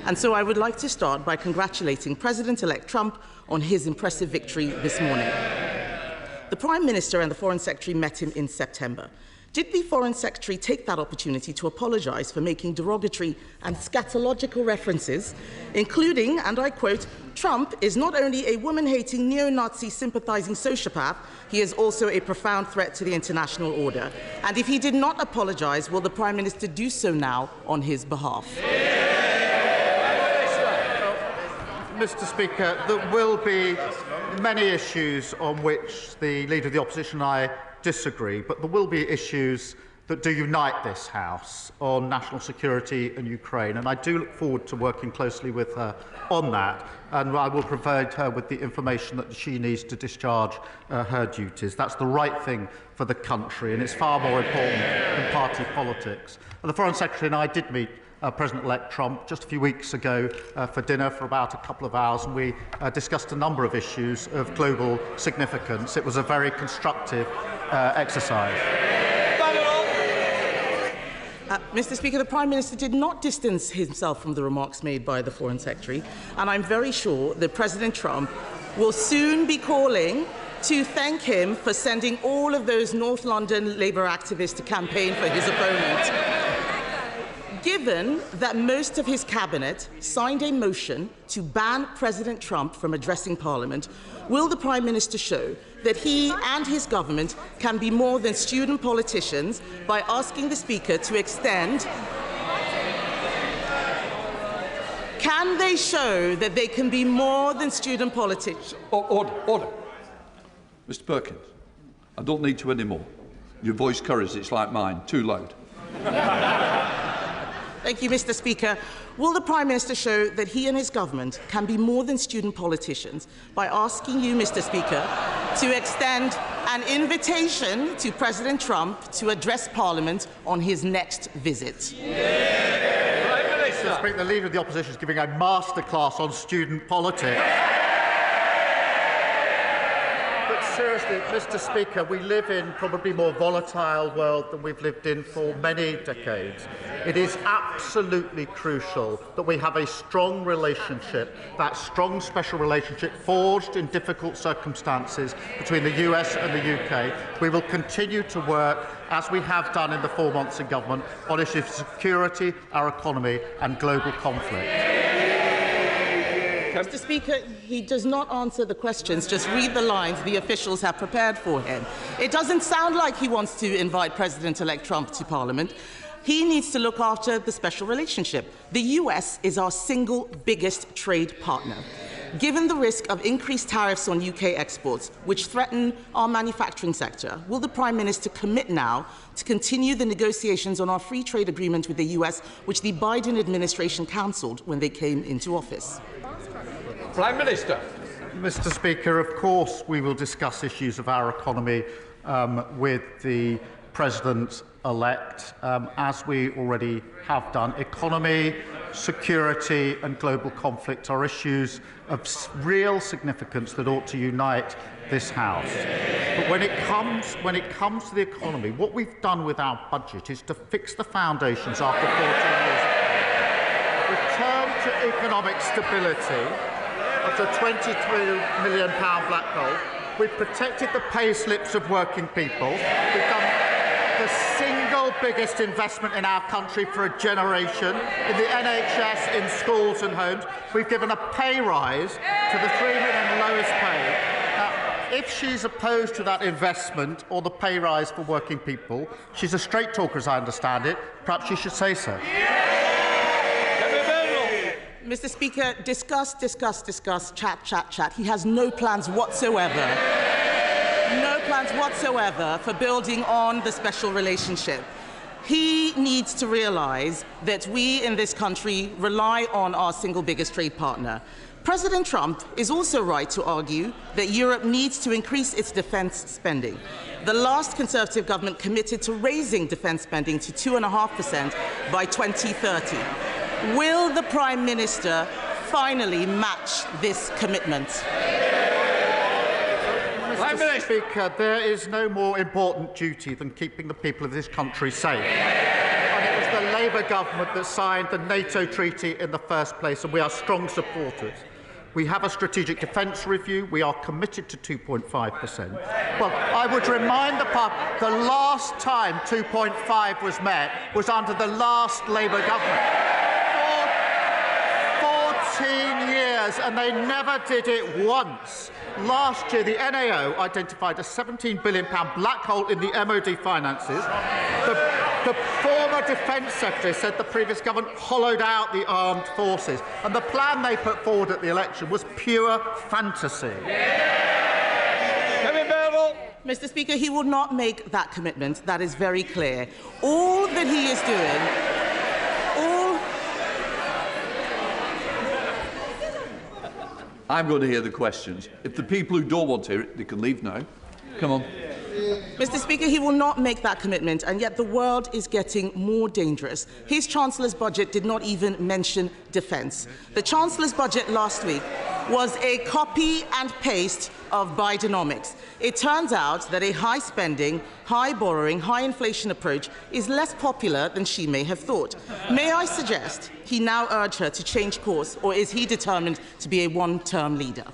And so I would like to start by congratulating President-elect Trump on his impressive victory this morning. The Prime Minister and the Foreign Secretary met him in September. Did the Foreign Secretary take that opportunity to apologise for making derogatory and scatological references, including, and I quote, "Trump is not only a woman-hating, neo-Nazi sympathising sociopath, he is also a profound threat to the international order"? And if he did not apologise, will the Prime Minister do so now on his behalf? Mr. Speaker, there will be many issues on which the Leader of the Opposition and I disagree, but there will be issues that do unite this House on national security and Ukraine, and I do look forward to working closely with her on that, and I will provide her with the information that she needs to discharge her duties. That's the right thing for the country, and it's far more important than party politics. And the Foreign Secretary and I did meet President-elect Trump just a few weeks ago for dinner for about a couple of hours, and we discussed a number of issues of global significance. It was a very constructive exercise. Mr. Speaker, the Prime Minister did not distance himself from the remarks made by the Foreign Secretary, and I'm very sure that President Trump will soon be calling to thank him for sending all of those North London Labour activists to campaign for his opponent. Given that most of his cabinet signed a motion to ban President Trump from addressing Parliament, will the Prime Minister show that he and his government can be more than student politicians by asking the Speaker to extend? Can they show that they can be more than student politicians? Order. Mr. Perkins, I don't need to anymore. Your voice carries, it's like mine, too loud. Thank you, Mr. Speaker. Will the Prime Minister show that he and his government can be more than student politicians by asking you, Mr. Speaker, to extend an invitation to President Trump to address Parliament on his next visit? Mr. Speaker, the Leader of the Opposition is giving a masterclass on student politics. Seriously, Mr. Speaker, we live in probably a more volatile world than we've lived in for many decades. It is absolutely crucial that we have a strong relationship, that strong special relationship forged in difficult circumstances between the US and the UK. We will continue to work, as we have done in the 4 months in government, on issues of security, our economy and global conflict. Mr. Speaker, he does not answer the questions, just read the lines the officials have prepared for him. It doesn't sound like he wants to invite President-elect Trump to Parliament. He needs to look after the special relationship. The US is our single biggest trade partner. Given the risk of increased tariffs on UK exports, which threaten our manufacturing sector, will the Prime Minister commit now to continue the negotiations on our free trade agreement with the US, which the Biden administration cancelled when they came into office? Prime Minister. Mr. Speaker, of course we will discuss issues of our economy with the President-elect, as we already have done. Economy, security and global conflict are issues of real significance that ought to unite this House. But when it comes to the economy, what we've done with our budget is to fix the foundations after 14 years of return to economic stability of the £23 million black hole. We've protected the pay slips of working people. We've done the single biggest investment in our country for a generation in the NHS, in schools and homes. We've given a pay rise to the 3 million lowest paid. Now, if she's opposed to that investment or the pay rise for working people, she's a straight talker as I understand it, perhaps she should say so. Mr. Speaker, discuss, chat. He has no plans whatsoever. No plans whatsoever for building on the special relationship. He needs to realise that we in this country rely on our single biggest trade partner. President Trump is also right to argue that Europe needs to increase its defence spending. The last Conservative government committed to raising defence spending to 2.5% by 2030. Will the Prime Minister finally match this commitment? Mr. Speaker, there is no more important duty than keeping the people of this country safe. And it was the Labour government that signed the NATO treaty in the first place, and we are strong supporters. We have a strategic defence review. We are committed to 2.5%. Well, I would remind the last time 2.5 was met was under the last Labour government. 14 years, and they never did it once. Last year, the NAO identified a £17 billion black hole in the MOD finances. The former Defence Secretary said the previous government hollowed out the armed forces, and the plan they put forward at the election was pure fantasy. Kemi Badenoch. Mr. Speaker, he will not make that commitment. That is very clear. All that he is doing... I'm going to hear the questions. If the people who don't want to hear it, they can leave now. Come on. Mr. Speaker, he will not make that commitment, and yet the world is getting more dangerous. His Chancellor's budget did not even mention defence. The Chancellor's budget last week was a copy and paste of Bidenomics. It turns out that a high spending, high borrowing, high inflation approach is less popular than she may have thought. May I suggest he now urge her to change course, or is he determined to be a one-term leader?